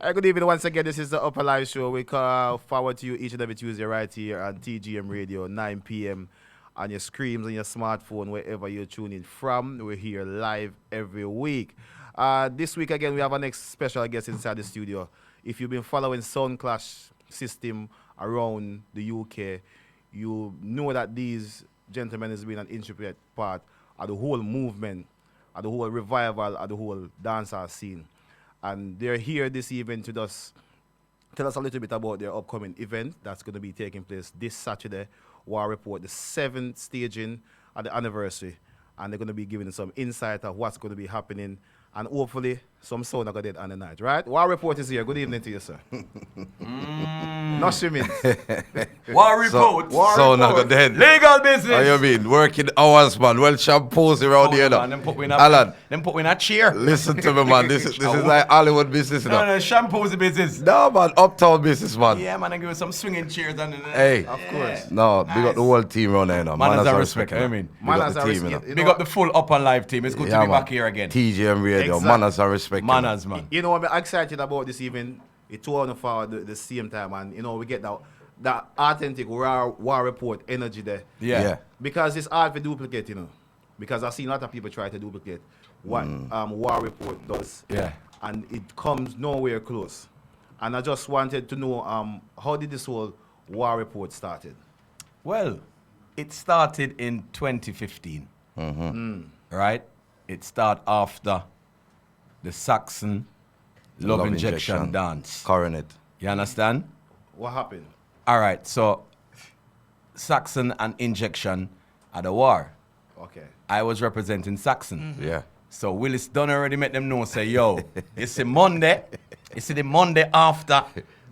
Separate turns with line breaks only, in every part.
Good evening once again. This is the Upnlive show. We call forward to you each and every Tuesday right here on TGM Radio, 9 p.m. on your screens, on your smartphone, wherever you're tuning from. We're here live every week. This week again, we have our next special guest inside the studio. If you've been following Sound Clash system around the UK, you know that these gentlemen has been an intricate part of the whole movement, of the whole revival, of the whole dancehall scene. And they're here this evening to just tell us a little bit about their upcoming event that's going to be taking place this Saturday, War Report, the 7th staging at the anniversary. And they're going to be giving some insight of what's going to be happening. And hopefully, some sound are going to get on the night, right? War Report is here. Good evening to you, sir. No swimming.
War Report.
So now go dead.
Legal business.
How you mean? Working hours, man. Well, shampoos around here.
Man, them put me in
Alan,
a chair.
listen to me, man. This is like Hollywood business, you know.
No, shampoos the business.
No, man. Uptown business, man.
Yeah, man, I give you some swinging chairs.
Hey.
Of course.
No, big up the whole team around there, you know.
Manners and respect, I mean.
Big up the team, you know.
Big up the full Upnlive team. It's good to be back here again.
TGM Radio,
Exactly.
manners and respect.
Manners, man.
You know, I'm excited about this evening. It's 2 hours forward the same time, and you know, we get that authentic war report energy there.
Yeah.
Because it's hard to duplicate, you know. Because I've seen a lot of people try to duplicate what war report does.
Yeah.
And it comes nowhere close. And I just wanted to know how did this whole war report started?
Well, it started in 2015. Right? It started after the Saxon Love Injection dance.
Coronet.
You understand?
What happened?
All right, so Saxon and Injection at the war.
Okay.
I was representing Saxon.
Yeah.
So Willis done already make them know, say, yo, it's the Monday after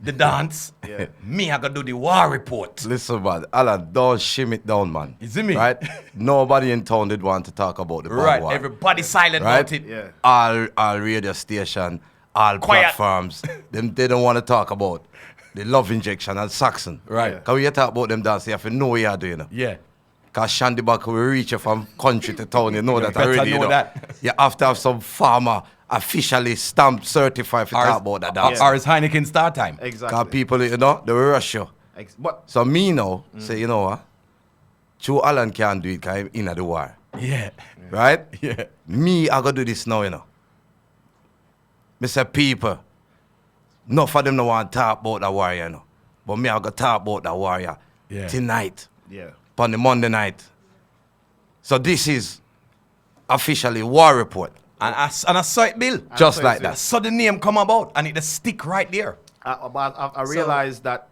the dance.
Yeah.
Me, I gotta do the war report.
Listen, man. Alan, don't shim it down, man.
You see me?
Right? Nobody in town did want to talk about the bad
Right,
war.
everybody silent
Right?
about it.
Yeah.
All radio station, all
Quiet.
platforms, they don't want to talk about the Love Injection and Saxon.
Right.
Yeah.
Because when you talk about them dance, you have to know what you're doing.
Yeah.
Because Shandy Back will reach you from country to town, you know that
better
already.
know
you know.
that.
You have to have some farmer officially stamped, certified to talk about that dance.
Or is Heineken start time?
Exactly.
Because people, you know, they will rush you.
But
So me now, say, you know what? True Alan can't do it because I'm in the war.
Yeah.
Right?
Yeah.
Me, I gotta do this now, you know. Me say people, enough of them don't want to talk about the warrior, you know. But me, I gotta talk about the warrior tonight,
yeah.
on the Monday night. So this is officially war report.
And I saw it, Bill.
Just
saw it
like
too.
that.
So the name come about and it just stick right there.
But I realized that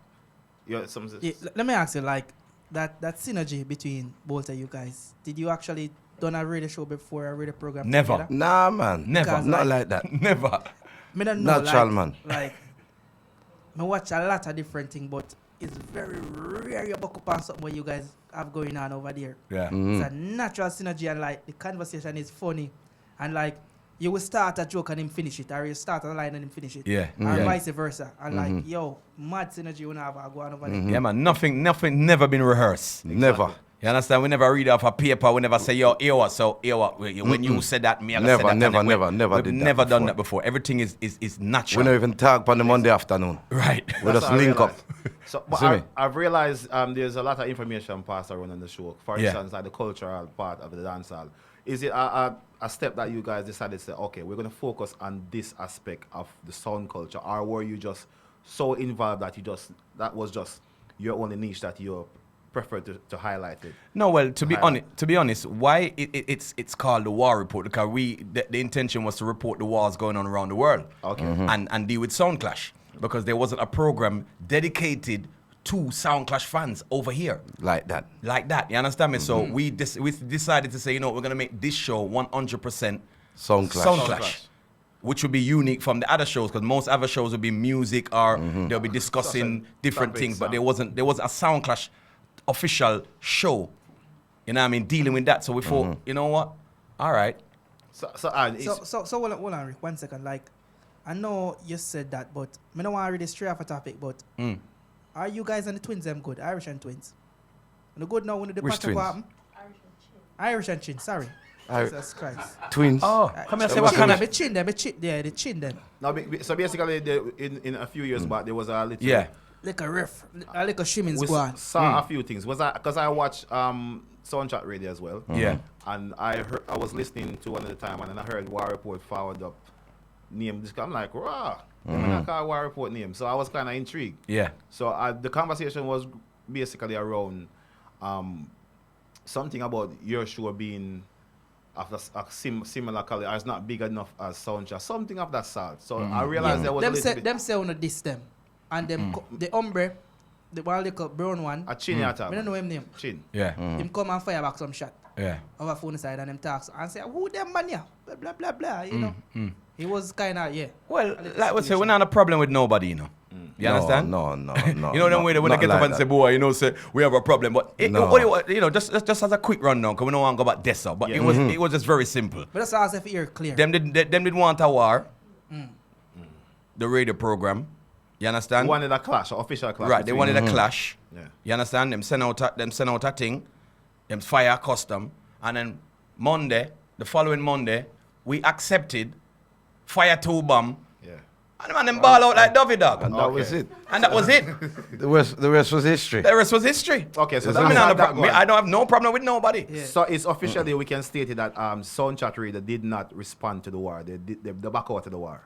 something.
Yeah, let me ask you, like, that synergy between both of you guys, did you actually done a radio show before, a radio program
Never.
together?
Nah, man.
Never.
Because,
Not like that.
Never.
Me don't know,
Natural,
like,
man.
Like, me watch a lot of different things, but it's very rare you buck up on something what you guys have going on over there.
Yeah.
It's a natural synergy, and like the conversation is funny, and like you will start a joke and him finish it, or you start a line and him finish it,
Yeah.
or
Yeah.
vice versa, and like yo, mad synergy when I have go on over there.
Yeah, man. Nothing never been rehearsed.
Never.
You understand? We never read off a paper. We never say, yo, here what? So, here what? When you said that, me, I
Never,
said that.
never,
and then
never
We've
did that
never done
before.
that before. Everything is
We
natural.
don't even talk on the Monday afternoon.
Right.
We
That's
just
what I
link up.
realized. So, but
See me?
I've realized there's a lot of information passed around on the show. For
Yeah.
instance, like the cultural part of the dancehall. Is it a step that you guys decided to say, okay, we're going to focus on this aspect of the sound culture, or were you just so involved that that was just your only niche that you preferred to highlight it?
No, well, to be
Highlight.
honest, why it's called the war report? Because the intention was to report the wars going on around the world,
Okay.
and deal with Sound Clash, because there wasn't a program dedicated to Sound Clash fans over here
Like that.
like that. You understand me? So we decided to say, you know, we're gonna make this show 100%
Sound Clash.
Sound
Sound
Clash.
Clash.
Which would be unique from the other shows, because most other shows would be music or they'll be discussing different
topics,
things, but there wasn't a Sound Clash official show. You know what I mean? Dealing with that. So we thought, you know what? All right.
So it's,
So hold on, Rick, 1 second. Like, I know you said that, but I don't want to really stray off a topic, but are you guys and the twins them good? Irish and twins? And the good now when the
Which
departure
twins?
happen? Irish and Chin, sorry. Jesus Christ.
Twins.
Oh, come here, say what
Chin
kind
them,
of...
the chin them, the chin them.
Now, so basically, in a few years back, there was a little.
Yeah.
Like a ref, like a swimming
We
squad.
saw a few things. Because I watched Soundchat Radio as well.
Yeah.
And I was listening to one at the time, and then I heard War Report forward up name. I'm like, rah. I call War Report name. So I was kind of intrigued.
Yeah.
So the conversation was basically around something about your show being of a similar color, or it's not big enough as Soundchat, something of that sort. So I realized there was
Them
a little
say,
bit
them say on this them. And them the ombre, the one little brown one,
a chin attack.
I don't know him name.
Chin.
Yeah.
Him come and fire back some shot.
Yeah.
Over phone side and them talks and say, who them man ya? Blah blah blah blah. You know. He was kinda
Well, like we say, we're not a problem with nobody, you know. You understand?
No.
You know them way when they get up and say, boy, you know, say we have a problem. But you know, just as a quick rundown, because we don't want to go about this up. But it was just very simple.
But that's all if ear clear.
Them did want a war. The radio program. You understand?
They wanted a clash, an official clash.
Right, they
between
wanted a clash.
Yeah.
You understand? Them send out a thing, them fire custom, and then Monday, the following Monday, we accepted fire 2 bomb,
Yeah.
and the man them ball out like Dovey Dog.
And that was it.
And that was it.
The rest was history.
The rest was history.
Okay, so
Is
that's
that-
not that one.
I don't have no problem with nobody.
Yeah.
So it's officially we can state it that Soundchat Radio did not respond to the war. They back out of the war.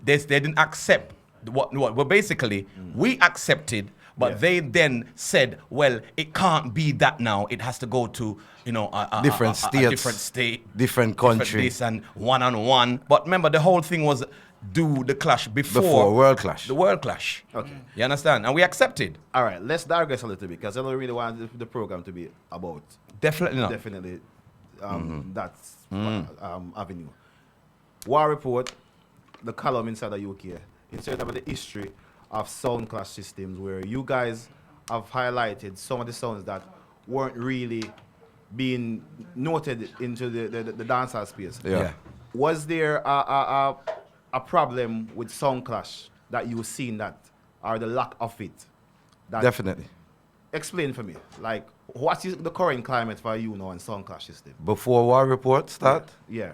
They didn't accept what well basically we accepted, but
Yeah.
they then said, well, it can't be that now. It has to go to, you know, a
Different
a
states,
different state,
different country.
this and one-on-one. But remember, the whole thing was do the clash
Before World Clash.
The World Clash.
Okay.
You understand? And we accepted.
All right, let's digress a little bit because I don't really want the program to be about
Definitely not.
definitely that's avenue. War Report, the column inside the UK, inside about the history of sound clash systems where you guys have highlighted some of the sounds that weren't really being noted into the dancehall space.
Yeah.
Was there a problem with sound clash that you seen that, or the lack of it? That
Definitely.
Explain for me. Like, what's the current climate for you now in sound clash system?
Before War Report start.
Yeah.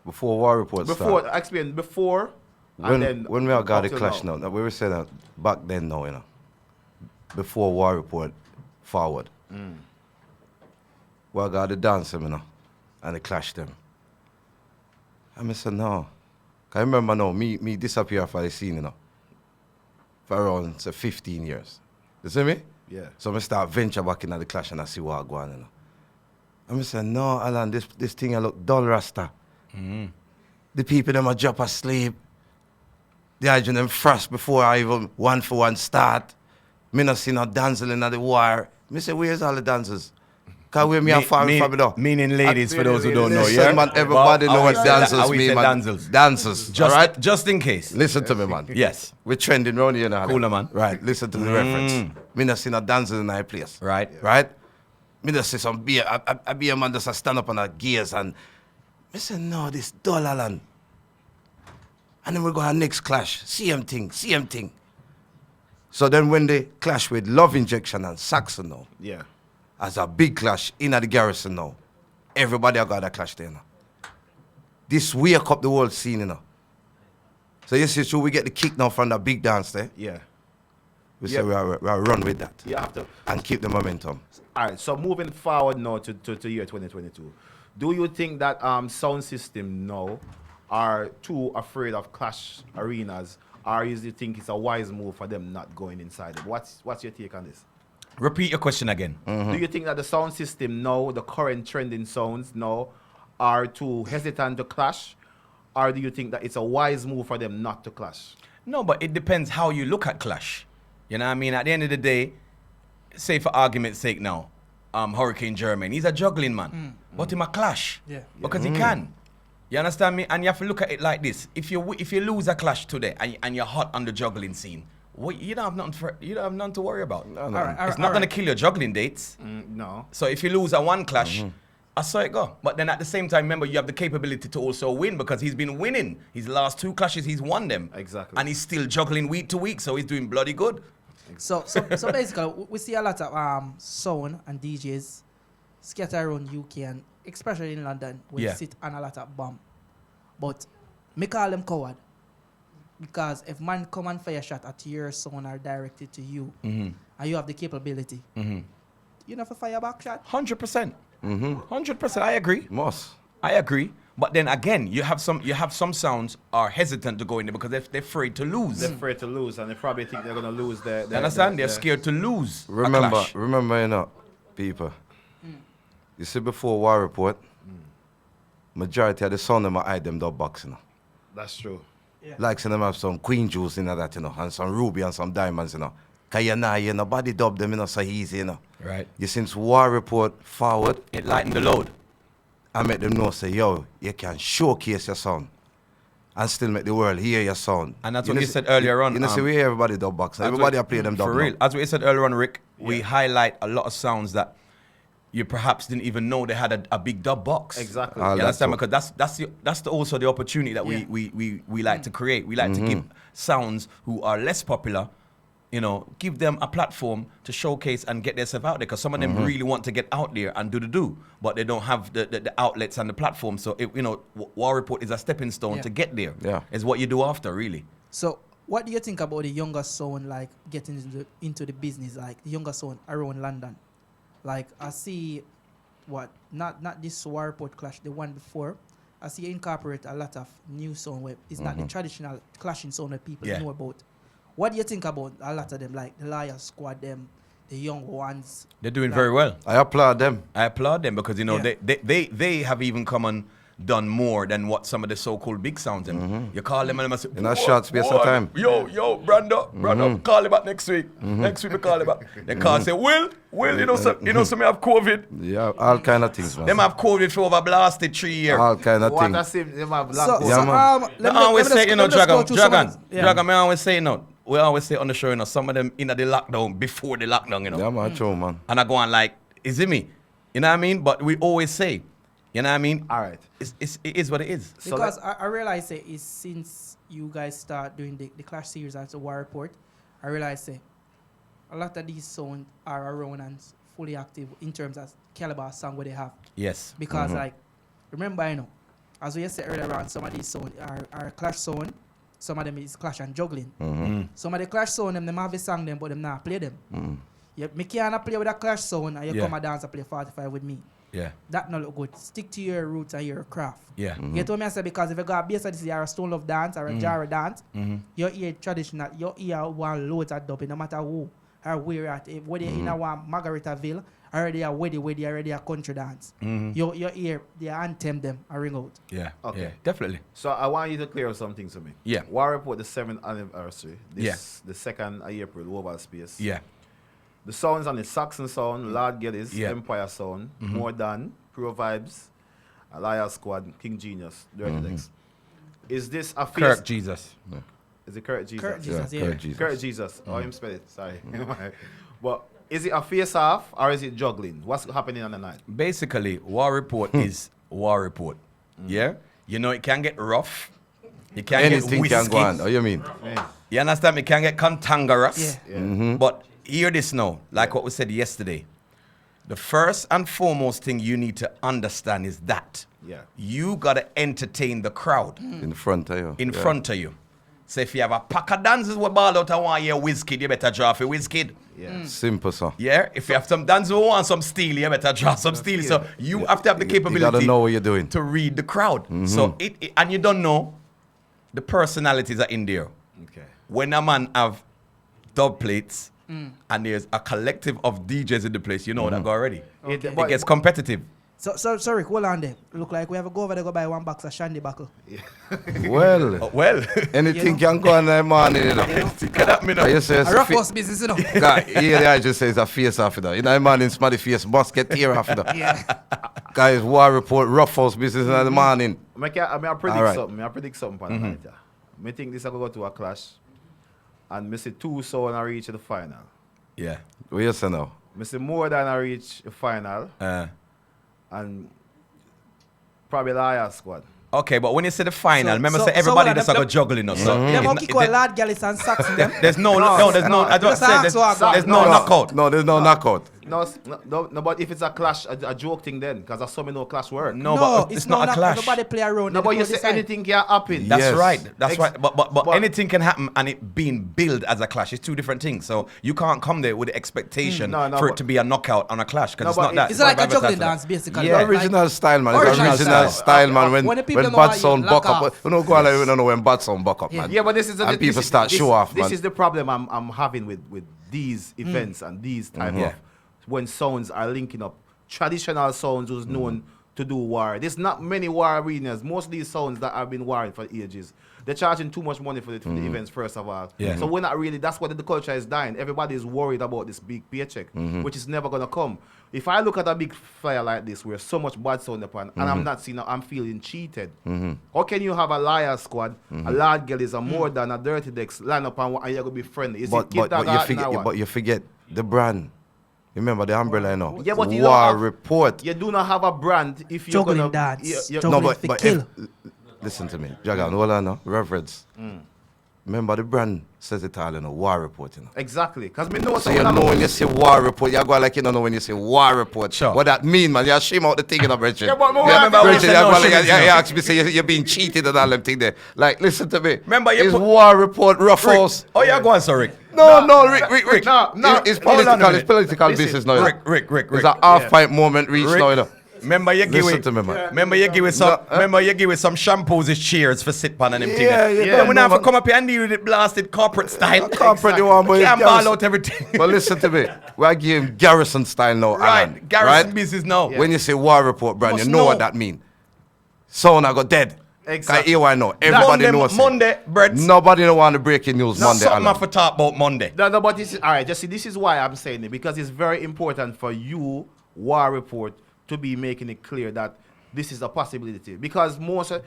Before War Report
Before,
start.
explain before, and then
When we all got
up
the
till
clash now, we were saying that back then now, you know. Before War Report forward. We all got the dance them, you know, and the clash them. And I said, no. I remember now, me disappear for the scene, you know. For around say, 15 years. You see me?
Yeah.
So I start venture back in the clash and I see what going on, you know. And I said, no, Alan, this thing I look dull rasta. The people them a drop asleep. They are them frost before I even 1-for-1 start. Me not see no dancing in the war. Me say, where's all the dancers? Cause where me a far from though.
Meaning ladies, for those who don't know,
Listen,
yeah?
man, everybody know what dancers mean, man.
Dancers.
Dancers,
Just,
all right?
just in case.
Listen to me, man.
Yes.
We're trending round here now.
Cooler, man.
Right, listen to the reference. Me not see no dancers in that place.
Right.
Right? Me just see some beer. I be a man just a stand up on a gears and me say, no, this dull Alan. And then we go our next clash. Same thing. So then when they clash with Love Injection and Saxon now,
Yeah.
as a big clash in at the garrison now, everybody have got a clash there now. This wake up the whole scene, you know. So you see, so we get the kick now from the big dance there.
Yeah.
We
Yeah.
say we are run with that
You have to.
and keep the momentum.
All right. So moving forward now to year 2022, do you think that sound system now are too afraid of clash arenas, or is you think it's a wise move for them not going inside it? What's your take on this?
Repeat your question again.
Do you think that the sound system now, the current trending sounds now, are too hesitant to clash, or do you think that it's a wise move for them not to clash?
No, but it depends how you look at clash. You know what I mean? At the end of the day, say for argument's sake now, Hurricane Jermaine, he's a juggling man. But him a clash.
Yeah.
Because he can. You understand me? And you have to look at it like this. If you lose a clash today and you're hot on the juggling scene, you don't have nothing to worry about.
No.
All right,
It's not going to kill your juggling dates.
No.
So if you lose a one clash, I saw it go. But then at the same time, remember, you have the capability to also win because he's been winning. His last 2 clashes, he's won them.
Exactly.
And he's still juggling week to week, so he's doing bloody good.
So basically, we see a lot of sound and DJs scatter around UK and especially in London, we
Yeah.
sit on a lot of bomb. But me call them coward. Because if man come and fire shot at your son or directed to you, and you have the capability, you know for fire back shot.
100%. 100%. I agree.
Must.
I agree. But then again, you have some sounds are hesitant to go in there because they're afraid to lose.
They're afraid to lose, and they probably think they're gonna lose their.
You understand? They're scared to lose. a
Remember,
clash.
remember, you know, people. You see, before War Report, majority of the sound them hide them dub box, you know.
That's true.
Like some them have some queen juice in that, you know, and some ruby and some diamonds, you know. Cause you know, nobody dub them, you know, so easy, you know.
Right.
You since War Report forward,
It lightened the load.
I make them know, say, yo, you can showcase your sound and still make the world hear your sound.
And that's
You
what
know
you
see-
said earlier on,
You know, see,
um,
we hear everybody dub box.
That's
Everybody
what-
are play them dub
For
now.
real. As we said earlier on, Rick, we highlight a lot of sounds that you perhaps didn't even know they had a big dub box.
Exactly.
Ah,
You
that's
understand?
what-
Because that's also the opportunity that
Yeah.
we like to create. We like to give sounds who are less popular, you know, give them a platform to showcase and get themselves out there. Because some of them really want to get out there and do, but they don't have the outlets and the platform. So, you know, War Report is a stepping stone
Yeah.
to get there.
Yeah.
Is what you do after, really.
So what do you think about the younger son like getting into the business, like the younger son around London? Like I see not this War Report clash, the one before. I see you incorporate a lot of new sound where it's not the traditional clashing sound that people
Yeah.
know about. What do you think about a lot of them, like the Liar Squad, them, the young ones?
They're doing
Like-
very well.
I applaud them.
I applaud them because, you know,
Yeah.
they have even come and done more than what some of the so-called big sounds them. You call them and they say,
In a short space of time.
Yo, Brando, call him back next week. Next week we call him back. They call and say, Will, you know, so me have COVID.
Yeah, all kind of things, man.
Them have COVID for over blasted 3 years.
All kind of
What a
things.
sim, them have
So,
black
Yeah,
so
man.
let
They
me
always
let me
say,
just-
you know,
let me just go through some of
Dragon,
these.
I always say, you know, we always say on the show, you know, some of them in the lockdown, before the lockdown, you know.
Yeah, man, true, man.
And I go on like, is it me? You know what I mean? But we always say, you know what I mean?
All right.
It is what it is.
So
Because I realize say is since you guys start doing the Clash series as a War Report, I realize say a lot of these songs are around and fully active in terms of caliber song where they have.
Yes.
Because like remember, you know, as we said earlier on, some of these songs are Clash song, some of them is Clash and juggling. Some of the Clash song them have a song them but them not play them. Yeah, me can't play with a Clash song and you
Yeah.
come and dance and play 45 with me.
Yeah.
That not look good. Stick to your roots and your craft.
Yeah.
You get what I say? Because if you got a bass this you're a stone love dance or a jar dance, you hear traditional, you hear one loads of dub, no matter who or where at. If whether in a one Margaritaville, already a wedding, already a country dance. You hear the anthem them a ring out.
Yeah.
Okay.
Yeah. Definitely.
So I want you to clear up some things for me.
Yeah.
War Report, the 7th anniversary. This, the 2nd of April, Oval Space.
Yeah.
The sounds on the Saxon sound, Lord Geddes,
Yeah.
Empire sound, More Than, Pro Vibes, Liar Squad, King Genius, Dirty Legs. Is this a face?
Kirk Jesus.
Is it Kurt Jesus?
Kurt Jesus, yeah.
Kurt Jesus.
Kurt Jesus. Oh, him spell it. Sorry. But is it a face off or is it juggling? What's happening on the night?
Basically, War Report is War Report. Yeah? You know, it can get rough. It can
Anything
get
can
whiskey.
go on. Oh, you mean?
Yeah.
You understand? It can get cantankerous.
Yeah.
But hear this now, like what we said yesterday. The first and foremost thing you need to understand is that
Yeah.
you got to entertain the crowd
In front of you.
in
Yeah.
front of you. So if you have a pack of dancers with ball out and want your Wizkid, you better draw for Wizkid.
Yeah.
Simple, sir.
Yeah? If you have some dancers who want some steel, you better draw some steel. So you have to have the
You
capability
gotta know what you're doing.
to read the crowd. So and you don't know the personalities are in there.
Okay.
When a man have dub plates and there's a collective of DJs in the place, you know that go already.
It-
It
but-
gets competitive.
So sorry, hold on there. Look like we have to go over there go buy one box of Shandy buckle.
Well,
Oh, well,
anything can go on in the morning, you know.
get at me now.
You say it's
A
a
rough
fa-
house business, you know.
God, here I just say it's a face off, you know. In the morning, somebody face must get tear off, you know.
Yeah.
Guys, War Report, rough house business in the morning.
I predict
All right.
something. I predict something for the night. Yeah. I think this is going to go to a clash. And I see 2 sound I reach the final.
Yeah.
What you say now?
I see More Than I reach the final. And probably Liar Squad.
Okay, but when you say the final,
So-
remember
so-
say
so
everybody
what,
just
them-
got juggling us. So
Them
it-
monkey
it-
call lad gallis and sacks in them.
there's no,
No,
there's no. I don't
Just
say
ask
there's,
what I got.
there's no knockout.
No, there's no knockout.
No, but if it's a clash, a joke thing then, because that's something no clash work.
No, but it's not a clash.
Everybody play around.
No, but you say anything can happen.
That's
Yes.
right. That's
Ex-
right. But
but-
anything can happen, and it being billed as a clash is two different things. So you can't come there with the expectation
No,
for
but-
it to be a knockout on a clash, because
No,
it's
but
not that.
It's like a
not
juggling
advertised for
dance,
that.
basically.
Yeah.
The original style, man. It's
Original
original
style.
style, man.
When
When
the people
when
don't know
bad
how you
sound
lock
buck up,
off.
you know, go on, you don't know when bad sound buck up, man.
Yeah, but this is
and people start show off, man.
This is the problem I'm having with these events and these type
Yeah.
of when sounds are linking up. Traditional sounds was known to do war. There's not many war arenas. Most of these sounds that have been warring for ages, they're charging too much money for the events, first of all.
Yeah.
So we're not really, that's why the culture is dying. Everybody is worried about this big paycheck, which is never going to come. If I look at a big flyer like this where so much bad sound upon, and I'm not seeing, I'm feeling cheated. How can you have a liar squad, a lad girl is a more than a dirty decks, line up and you're going to be friendly? Is it Kid Dog
But you forget the brand. Remember the umbrella, you know?
Yeah, but you
War
don't have-
Report.
You do not have a brand if you're
Juggling
gonna
dance.
you-
Juggling.
No,
for
but
kill.
listen to me, Jagan, hold on, no, reverence. Remember the brand says it all, you know, War Report, you know.
exactly, because me know
So you know when you say War Report, you go like you don't know when you say War Report.
Sure.
What that mean, man? You shame out the thing in the Bridget.
Yeah, but
yeah,
remember
we
Bridget,
said
you
no
go like,
shillings,
you
no.
ask me, say you're being cheated and all them thing there. Like, listen to me.
Remember, you
it's
put-
War Report, rough
Rick.
house.
Oh, yeah, go on, sorry, Rick.
No, Rick.
No,
It's
hold on a
political, it's
minute.
political
Listen,
business now. you know.
Rick.
It's a half-pint moment reach
Rick.
now, you know.
Remember you give
Listen
it.
to me, man.
Remember you give it some. Remember you give it some shampoos as cheers for sit pan and them thing.
Yeah,
there.
yeah,
Then we
no,
have to
man.
come up here and deal with it blasted corporate style.
Corporate you want, but
Can't
it's
ball
Garrison.
out everything.
But listen to me. We're giving Garrison style now, Alan.
Right, Garrison
right?
business now.
When you say War Report, brand,
Must
you know
know.
what that mean. Sound I got dead.
Exactly.
Exactly. I know. Everybody
Monday,
knows. it.
Monday, bread.
Nobody don't want the breaking news Monday,
Something
Alan.
I for talk about Monday.
No, but this is all right. Just see, this is why I'm saying it, because it's very important for you, War Report, to be making it clear that this is a possibility. Because most of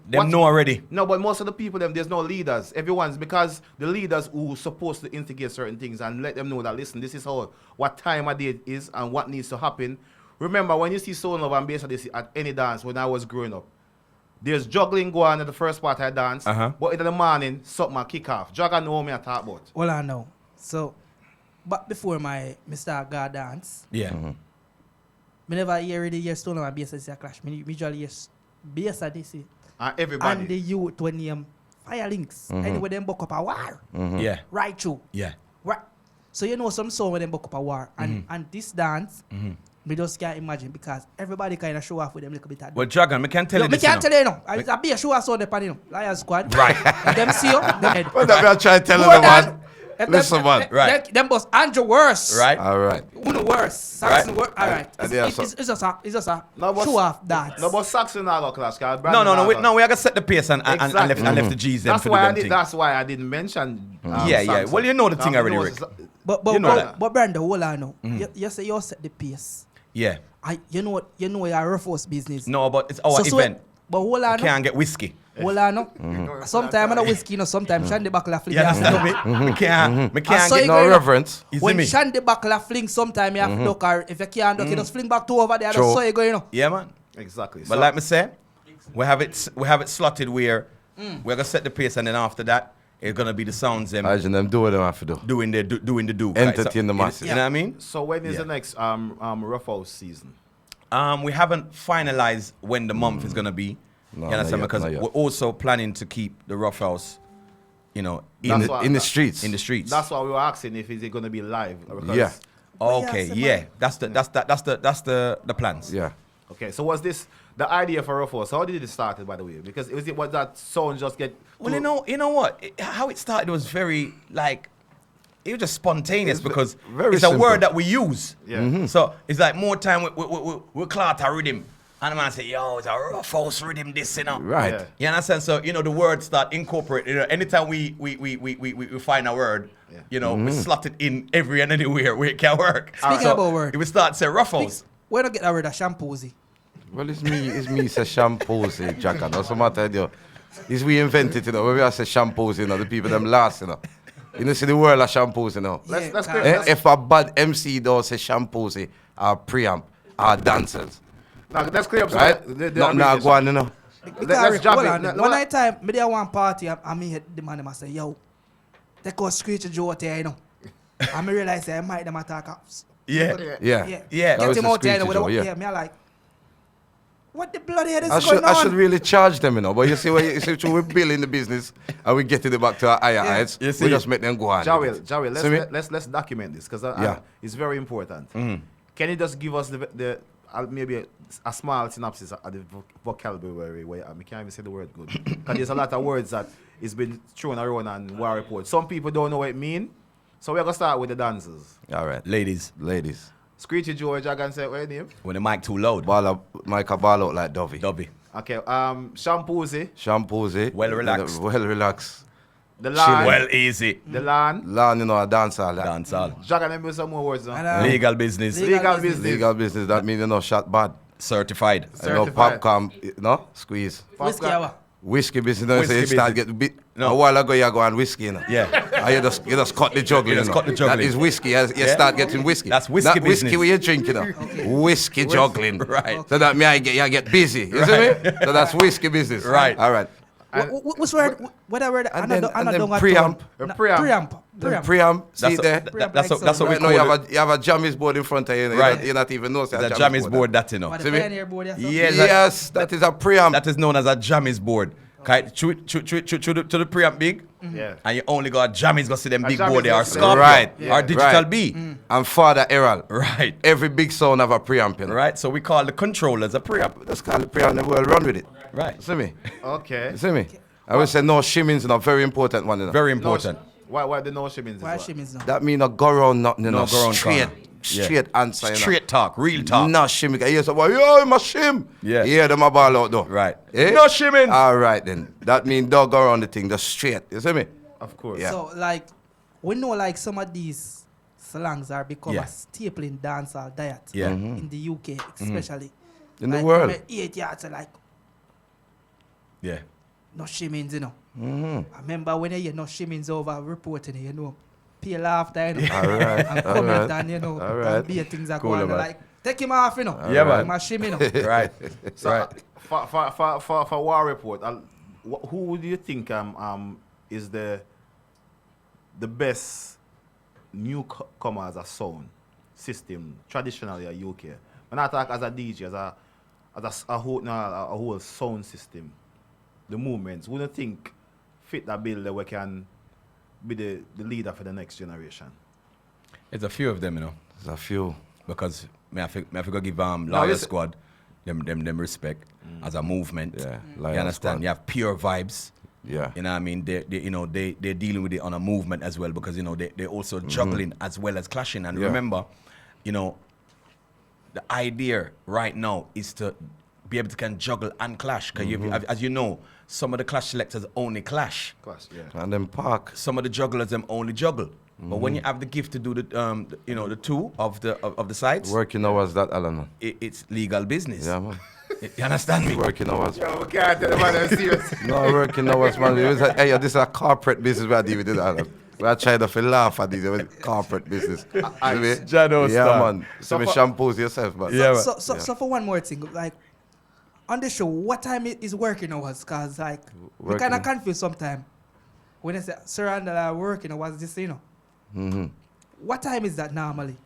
Them know already.
No, but most of the people, there's no leaders. Everyone's because the leaders who supposed to instigate certain things and let them know that listen, this is how what time of day it is and what needs to happen. Remember when you see Soul Love and Bass of this at any dance when I was growing up, there's juggling going on at the first part I dance, but in the morning something kick off. Jugger know me I talk about.
Well, I know. So, but before my Mr. God dance,
Yeah.
me never hear Stone and bass as a clash. Me usually hear bass at this.
Everybody.
And the youth when them fire links. Anyway, them buck up a war.
Yeah.
Right through.
Yeah.
Right. So you know some song when them buck up a war. And this dance, me just can't imagine because everybody kind of show off with them little bit of
Well, Dragon, I can tell you
me
this.
can't
you
tell
know.
you, no. I be a show us on the pan, you know. Lion Squad.
Right.
Them see you, them head.
What that I'm trying to tell you,
More
man?
than- them-
Listen, man.
them-
Right.
Them boss Andrew worse.
Right?
All right.
Uno worse. Saxon worse. All right.
yeah,
It's just a
No, but-
show off dance.
No, but Saxon not got clash.
No, we gotta set the pace and left the G's them
That's
for the
why
them thing.
That's why I didn't mention.
Yeah.
Saxon.
Well, you know the thing
Because
already,
we know
Rick.
But
You know that.
Brando, hold on now. You say you set the pace.
Yeah.
You know your rough house business.
No, but it's our
So,
event.
but hold on.
Can't get whiskey.
Hold on. Sometimes I know whiskey, sometimes Shandy Buckler fling.
You understand me? Me can't
I saw
get
you
No
going up.
reverence.
You see
When
me?
Shandy Buckler fling, sometimes you have to duck, or if you can't duck, you just fling back two over there.
True.
That's so you going,
Yeah, man.
Exactly.
But like me say, we have it slotted where we're gonna set the pace, and then after that, it's gonna be the sounds them
Imagine them do what they have to do.
doing the do.
Entertain the masses.
You know what I mean?
So when is
Yeah.
the next rough house season?
We haven't finalized when the month is gonna be.
No,
you understand?
not yet,
Because
not yet.
we're also planning to keep the rough house, in
That's
the,
what-
In the streets.
in the streets.
That's why we were asking if is it going to be live. Because-
Yeah.
Okay,
Yeah,
yeah. That's the plans.
Yeah.
Okay. So was this the idea for rough house? How did it start? By the way, because was that sound just get?
Well, you know what? How it started was very it was just spontaneous
It's
because
very
it's a
simple.
word that we use.
Yeah.
So it's like more time we clout a rhythm. And the man say, yo, it's a rough house rhythm, this,
Right.
Yeah.
You understand? So, the words start incorporate. Anytime we find a word,
Yeah.
we slot it in every and anywhere where it can work.
Speaking about word.
It would start say rough house.
Where do you get that word of shampoosy?
Well, it's me, say shampoos, Jack. That's what I tell you. It's we invented, When we say shampoos, the people them last, You know, see the world of shampoos,
Let's
Yeah,
clear-
Eh,
let's-
if a bad MC does say shampoos, our preamp, our dancers,
let's clear up.
right?
The
Not now go on,
Let's jump in.
One night time, me there one party, and me hit the man, and I say, yo, take out Screech Joe there, And me realize I might them attack
Yeah.
Yeah.
Yeah.
That
Get
was
him
the
out there.
Squeezy Joe, yeah.
Me I like, what the bloody hell is
I
going on?
should really charge them, you know. But you see, we're building the business and we getting it back to our higher heights.
You
We
see.
just make them go on.
Jawel,
See me?
let's document this because
Yeah.
it's very important.
Mm-hmm.
Can you just give us the maybe a small synopsis of the vocabulary where I can't even say the word good because there's a lot of words that it's been thrown around on War Report. Some people don't know what it means, so we're gonna start with the dancers.
All right.
Ladies,
Screechy George, I can say what your name?
when the mic too loud.
Mike ball out like Dovey.
Dobby.
Okay, Shampoozy,
Shampoosy.
Well relaxed.
Well relaxed.
the Lan,
Well easy.
the Lan.
Land, you know, a dancer. Like.
Dance all.
Jack and them some more words now.
And,
Legal business.
Legal business.
Legal business, that means, you know, shot bad.
Certified.
You know,
Certified.
popcorn, you know, squeeze.
Whiskey hour.
Whiskey business, you know,
Whiskey
so you start
business.
getting bit.
No.
A while ago, you go on whiskey, you know.
Yeah.
And you just cut the juggling.
You just
know.
cut the juggling.
That is whiskey. You
Yeah.
start getting whiskey.
That's whiskey
Not whiskey
business.
where you drink, you know. Whiskey juggling.
Right.
So that me, I get busy. You see me? So that's whiskey business.
Right.
All right.
What's word? What I word?
And then preamp.
Preamp.
Preamp. See there?
That's what we
Right now
call it.
you have a jammies board in front of you.
Right.
You not even know.
The jammies board that, you know.
What
See
the
me?
pioneer board?
Yeah,
Yes, that is a preamp.
That is known as a jammies board. Okay, to the preamp big,
Yeah.
and you only got jammies go see them
A
big
jammies
board there,
go
or
see
Scorpio,
them. Right,
or Digital
right.
B.
And Father Errol.
Right,
Every big sound have a preamp. You know.
right. So we call the controllers a preamp.
Let's call it preamp and we'll run with it.
Right,
See me?
Okay.
See me? I will say no shimmings is a very important one. You know.
very
No,
important.
why the no shimmies?
Why shimmies now?
That mean no go around nothing, you
No
know.
go round
Straight,
corner. Yeah.
straight answer. You know.
Straight talk, real talk.
No shimmy. You say, well, yo, my shim.
Yeah.
Yeah, them a ball out though.
Right.
Eh?
No shimming.
All right then. That mean don't go around the thing, just straight. You see me?
Of course.
Yeah.
So like, we know like some of these slangs are become
Yeah.
a staple in dancehall diet.
Yeah.
In the UK especially.
In the
Like,
world.
from 8 yards to like
Yeah.
no shimmings, you know.
Mm-hmm.
I remember when you hear no shimmings over reporting it, you know. Peel after, you know.
All right.
And
All
comment
right.
and, you know,
All right.
and be things are
Cool,
going on.
man.
Like, take him off, you know.
Yeah, man.
My shimmy, you know.
Right.
So,
right.
for War Report, who do you think is the best newcomer as a sound system traditionally at UK? When I talk as a DJ, as a whole sound system, the movements, who do you think fit that bill that we can be the leader for the next generation?
It's a few of them, you know,
There's a few.
because me I think go give Lawyer
listen.
Squad them respect as a movement.
Yeah.
You
Lion
understand?
Squad.
You have Pure Vibes.
Yeah.
You know what I mean? They're dealing with it on a movement as well, because, you know, they're also juggling as well as clashing. And
Yeah.
remember, you know, the idea right now is to be able to can juggle and clash. Because as you know, some of the clash selectors only clash.
Class, yeah.
And then park.
Some of the jugglers them only juggle. But when you have the gift to do the two of the sides,
Working hours that Alan. Man.
it's legal business.
Yeah man.
You understand me?
Working hours.
Yo, we can't tell them I'm serious.
No working hours, man. It was like, hey, this is a corporate business we are dealing with it, Alan. We are trying to laugh at this corporate business. See me?
Jano
Yeah,
star.
man. So me
for-
shampoos yourself, man.
Yeah, man.
So for one more thing, like on the show, what time is working hours? Cause like we
Working.
kind of confused sometimes when they say surrounded working hours. This, you know,
Mm-hmm.
what time is that normally?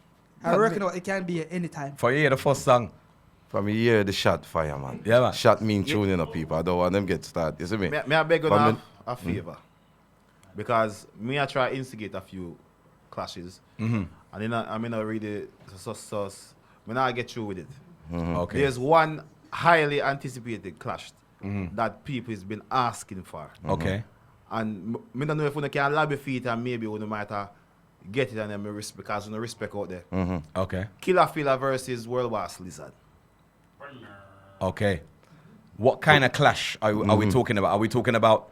A working hour, it can be at any time.
For you, the first song.
From here, the shot fire, man.
Yeah, man.
Shot mean tuning up people. I don't want them get started. You see me?
Me I beg you
But
now
me-
a favor. Because me I try instigate a few clashes. And then I mean I really when I get through with it.
Okay.
There's one highly anticipated clash that people has been asking for.
Okay.
And me don't know if we can lobby feet and maybe we might get it and then me because we no respect out there.
Okay.
Killer Filler versus World War Lizard.
Okay. What kind of clash are we talking about? Are we talking about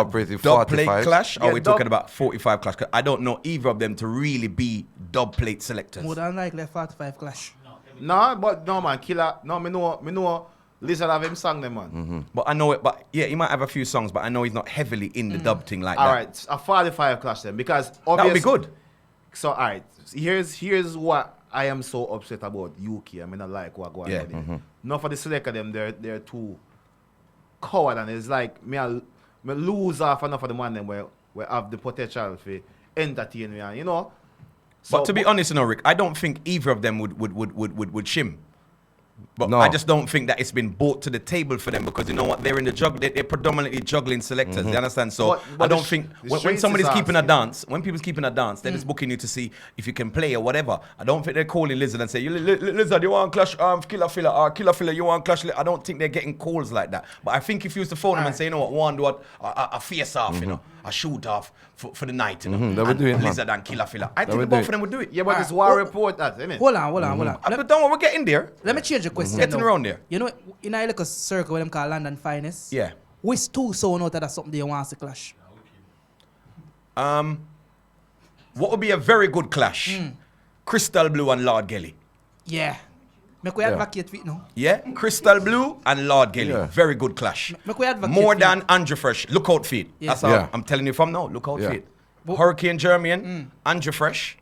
Incorporated
dub plate
45s?
clash? Or
Yeah,
are we
dub-
talking about 45 clash? 'Cause I don't know either of them to really be dub plate selectors.
More than likely 45 clash.
No, but no man, Killer. No, me know Lizard have him song them man.
But I know it. But yeah, he might have a few songs, but I know he's not heavily in the dub thing like
All
that.
right, a 45 clash then because
That would be
obviously-
good.
So all right, here's what I am so upset about UK. I mean, I like what going
Yeah.
on there. Not for the select of them, they're too coward, and it's like me lose off enough of the man them where have the potential for entertain me, and you know.
But to be honest, you know, Rick, I don't think either of them would shim. But
No.
I just don't think that it's been brought to the table for them because you know what, they're in the they're predominantly juggling selectors. You understand? So
But
I don't
the
think
the
when
streets
somebody's
is
keeping a
asking.
dance, when people's keeping a dance, they're just booking you to see if you can play or whatever. I don't think they're calling Lizard and say, Lizard, you want clash Killer Filler, or Killer Filler, you want clash. I don't think they're getting calls like that. But I think if you used to phone them and say, you know what, one do a face off, you know, a shoot off for the night, you know,
They would
and
do it, man.
Lizard and Killer Filler. I think
would
both
do
of them would do it.
Yeah, but it's
Alright.
war report that, isn't it?
Hold on.
But don't worry, we're getting there.
Let me change the question.
Getting
now.
around there.
You know, in a little circle where them call London Finest.
Yeah.
Which two sound out of that something they want to clash?
What would be a very good clash? Crystal Blue and Lord Gelly.
Yeah. Make we advocate for it now.
Yeah? Crystal Blue and Lord Gelly.
Yeah.
Very good clash.
Make we advocate
More
for
than
it.
Andrew Fresh. Look out for it.
Yeah.
That's all
Yeah.
I'm telling you from now. Look out
Yeah.
for it. Hurricane German, Andrew Fresh,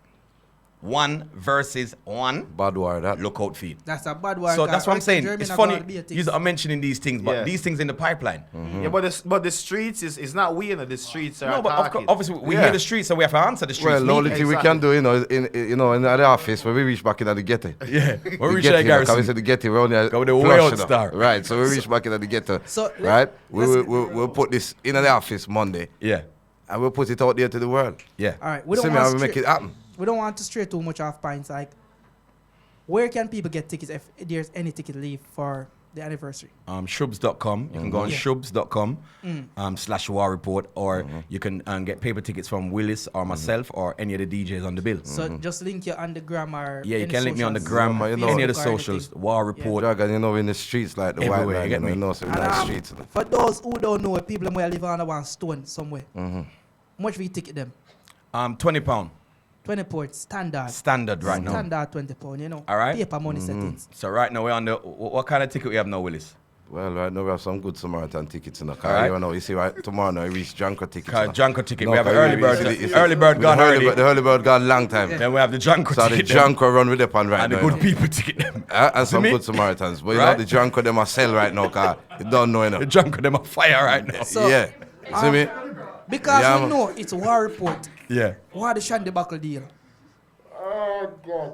1 versus 1.
Bad war that.
Look out for it.
That's a bad one.
So that's what I'm saying. It's funny you are mentioning these things, but
Yeah.
these things in the pipeline.
Yeah, but the streets is not we, you know. The streets are
No, but of
talking.
course, obviously we
Yeah.
hear the streets, so we have to answer the streets.
Well, the only
Me-
thing we can do, you know, in the office when we reach back into the ghetto.
Yeah, when we reach
Ghetto,
that
because we
garrison.
said the ghetto, we're only
Go with the way out
flush, you know.
star.
Right, so we reach back into the ghetto.
So,
right,
let's-
we'll put this in the office Monday,
Yeah,
and we'll put it out there to the world.
yeah.
All right. We
See
don't
me how
want
we
to
make it happen.
We don't want to stray too much off pints. Like, where can people get tickets if there's any ticket leave for the anniversary?
Shubs.com. You can go on
Yeah.
shubs.com / war report, or you can get paper tickets from Willis or myself or any of the DJs on the bill.
So just link you on the gram or
Yeah, you
any
can link me on the
socials,
gram,
Yeah, you know.
any of the
Facebook or
socials,
anything.
War Report.
Dragon, you know, in the streets like the white
Everywhere,
man,
you get
you
me?
know, so we
And,
like streets. You know.
for those who don't know, people who live on one stone somewhere, how much we ticket them?
£20
20 ports, standard.
standard right now.
Standard £20, you know.
All right.
Paper money settings.
So right now we're on the what kind of ticket we have now, Willis?
Well, right now we have some good Samaritan tickets in the
All
car.
right.
You know, you see, right tomorrow now we reach Janko tickets. you know.
Janko ticket.
No,
we have an
cause
early bird.
you see,
Early bird gone
the
already.
The early bird gone long time.
Then we have the Janko
So the
ticket.
Janko run with them on right
and the
now.
good
you know.
people ticket them.
And some
me?
good Samaritans. But you
Right.
know, the Janko them are sell right now, car. You don't know, you know.
The Janko them are fire right now.
So,
Yeah. See me?
because
Yeah,
we
man.
know it's war report.
Yeah.
What the Shandy Buckle deal?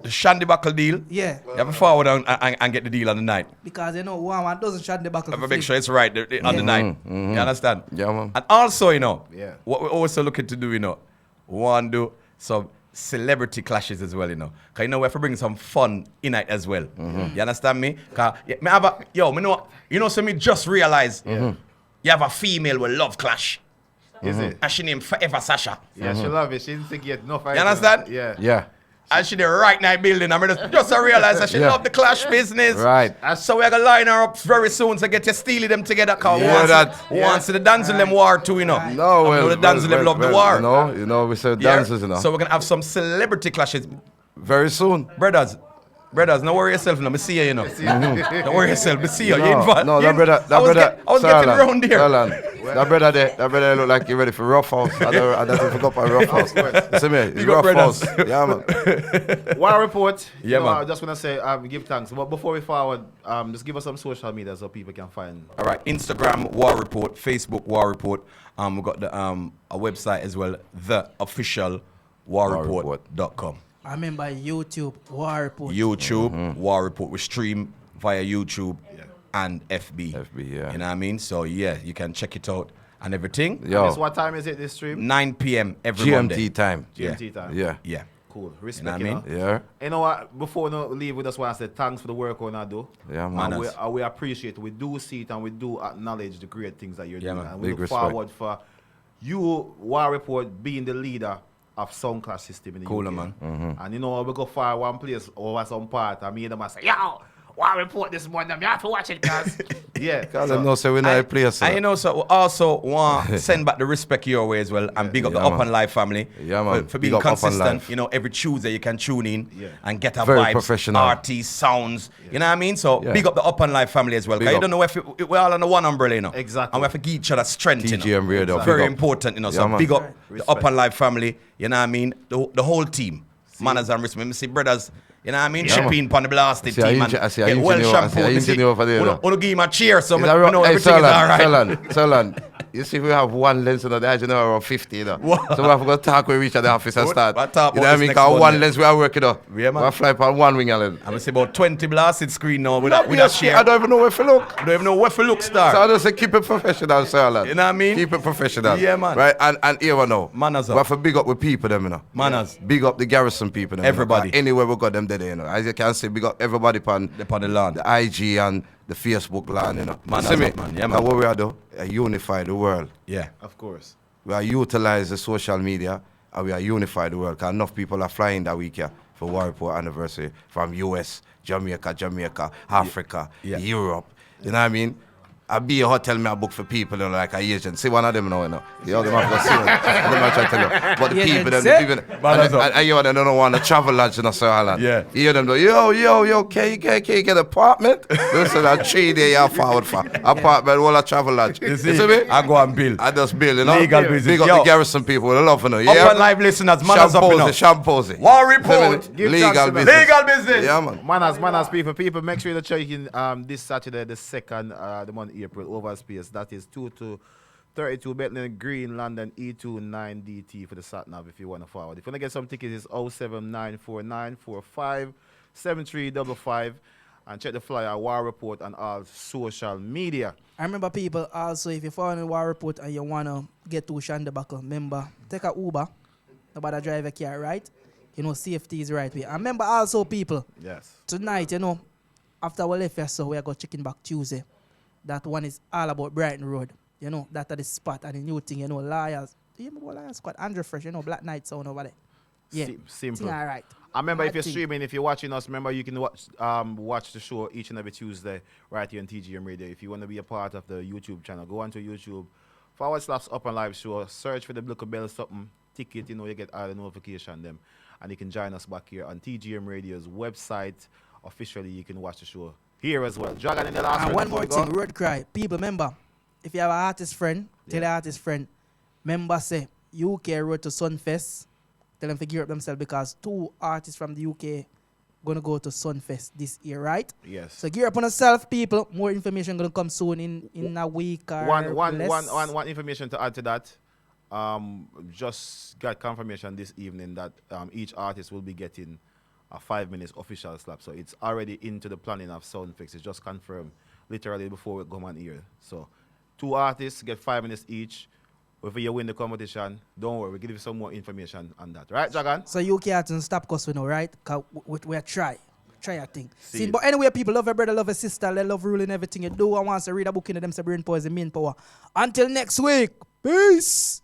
The Shandy Buckle deal.
Yeah.
You have to forward and get the deal on the night.
Because you know, one doesn't Shandy Buckle.
Have to
for
make
free.
sure it's right on the night. You understand?
Yeah, man.
And also, you know,
Yeah.
what we're also looking to do, you know, we want to do some celebrity clashes as well, you know. Because, you know, we have to bring some fun in it as well. You understand me? Because, so me just realize you have a female with love clash.
Is it?
And she named Forever Sasha.
Yeah, she love it. She didn't think yet enough.
You understand?
Yeah.
Yeah.
And she the right night building. I mean, just to realize that she
Yeah.
love the clash business.
Right.
So we're going to line her up very soon to get you stealing them together. Because
Yeah,
once the dancing them war too, you know.
No,
I
well,
know the dancing them love the war.
You know, we say
Yeah?
dancers, you know.
So we're going to have some celebrity clashes.
Very soon.
Brothers, don't worry yourself now. Me see you, you know. Don't worry yourself. Me see you. You
No,
involved.
no,
you
that brother,
I was getting around here.
That brother look like he ready for rough house. I don't forgot about rough house. You see me? It's
Big up,
rough
brothers.
house. Yeah, man.
War report.
Yeah, man.
I just want to say, give thanks. But before we forward, just give us some social media so people can find.
All right, Instagram War Report, Facebook War Report. We've got the a website as well, the official warreport.com.
I remember YouTube, war report.
YouTube War Report. We stream via YouTube and FB.
FB, yeah.
You know what I mean? So yeah, you can check it out and everything.
Yo,
Guess what time is it this stream?
9 p.m. every Monday.
GMT time.
GMT time.
Yeah.
Yeah.
Cool. Respect,
You know what I mean?
Yeah.
You know what? Before we leave, we just want to say thanks for the work on do.
Yeah,
Man,
man.
And we appreciate it. We do see it and we do acknowledge the great things that you're
Yeah,
doing.
man.
And we
Big
look
respect.
forward for you, War Report, being the leader of sound class system in the
Cooler,
UK.
man.
And you know, we go far one place over some part and me and them I say, yo, War Report this morning, you have to watch it, guys. Yeah.
Because them know say we not a place.
And you know, so we also want to send back the respect your way as well and big up the
Yeah, man.
Upnlive family
Yeah, man.
for
Big
being
up
consistent.
Upnlive.
You know, every Tuesday you can tune in
Yeah.
and get a
Very
vibes,
professional.
artists, sounds. You know what I mean? So
Yeah.
big up the Upnlive family as well.
Big
Because you
up.
don't know if we're all under one umbrella, you know.
Exactly.
And we have to give each other strength, you know.
TGM Radio.
Exactly.
Very
big up.
important, you know.
Yeah,
So
man.
big up
Right.
the
Respect.
Upnlive family, you know what I mean? The whole team. Manners and respect. Me see brothers, You know what I mean?
Yeah,
Chip
man.
in on the blasted
I see a
team
engi- I
and
see a
get well
engineer- I see a
shampooed. You see,
engineer over there, though.
wanna give him a cheer so
Is
I
that right?
know
Hey,
everything is all right.
Solan. You see, we have one lens on the edge, you know, around 50, you know.
What?
So we have to go talk when we reach at the office and
What?
start.
What talk
You know
about
what I
this
mean?
next
Because
one
one
then?
lens we are working on.
Yeah, man.
We fly on one wing, Alan.
I'm gonna say about 20 blasted screen now with that share.
I don't even know where to look.
I don't even know where to look star.
So I just say keep it professional, sir, Alan.
You know what I mean?
Keep it professional.
Yeah, man.
Right? And here we know.
Manners up.
We have to big up with people, them, you know.
Manners.
Big up the garrison people, them,
Everybody.
You know? Anywhere we got them there, you know. As you can see, big up everybody upon
Upon the land.
the IG and the Facebook land, you know.
Man,
See
that's
me?
up, man. Yeah,
Now
man.
what we are doing, unify the world.
Yeah.
Of course.
We are utilize the social media and we are unify the world. Because enough people are flying that week here for War Report anniversary from US, Jamaica, Africa,
Yeah.
Europe. You know what I mean? I be a hotel me a book for people, you know, like a agent. See one of them now, you know. The other man go see them. And them I try to tell you. But the
Agent
people, them,
say?
the people,
Balance up.
and you know, they don't want to travel lodge, you know, Sir Alan.
Yeah.
You hear them go, yo, can you get an apartment? Listen, a 3 day you're forward for. Apartment, all a travel lodge.
You see,
me?
I go and build.
I just build, you know.
Legal business.
Big up
Yo.
the garrison people. We love you know. Yeah.
Upnlive listeners, manners up, you know.
Shampozy.
War Report.
Give
Legal
thanks to them.
business.
Legal business.
Yeah, man.
Manners, people, make sure you check in this Saturday, the 2nd, the month of April, over space. That is 2 to 32 Bethlehem Green, London, E29 DT for the SatNav if you want to forward. If you want to get some tickets, it's 07949457355 and check the flyer, War Report, and all social media.
I remember people also, if you follow the War Report and you want to get to Shandabaker, remember, take a Uber. Nobody drive a car, right? You know, safety is right way. And remember also, people,
Yes.
tonight, you know, after we left here, so we are going Chicken Back Tuesday. That one is all about Brighton Road. You know, that are the spot and the new thing, you know, Liars. Do you remember Liars Squad? Andrew Fresh, you know, Black Night sound over there. Yeah.
Simple.
Thing all right.
I remember if
Mad
you're
thing.
streaming, if you're watching us, remember you can watch the show each and every Tuesday right here on TGM Radio. If you want to be a part of the YouTube channel, go onto YouTube, /Upnlive show, search for the Blue Bell something, ticket, you know, you get all the notification them. And you can join us back here on TGM Radio's website. Officially, you can watch the show here as well. Dragon in the last
And
word
one
before
more
we go.
thing, word cry. People, remember, if you have an artist friend, tell the artist friend, remember say, UK road to Sunfest, tell them to gear up themselves because 2 artists from the UK gonna go to Sunfest this year, right?
Yes.
So gear up on yourself, people. More information gonna come soon in a week or
One
less.
information to add to that. Just got confirmation this evening that each artist will be getting a 5 minutes official slap. So it's already into the planning of Soundfix. It's just confirmed literally before we come on here. So 2 artists get 5 minutes each. If you win the competition, don't worry, we'll give you some more information on that. Right, Jagan?
So UK artists stop cause we know, right? Cause we try a thing.
See
See,
it.
but anyway, people love your brother, love your sister, they love ruling everything you do. I want to read a book in them, say brain power is the main power. Until next week, peace.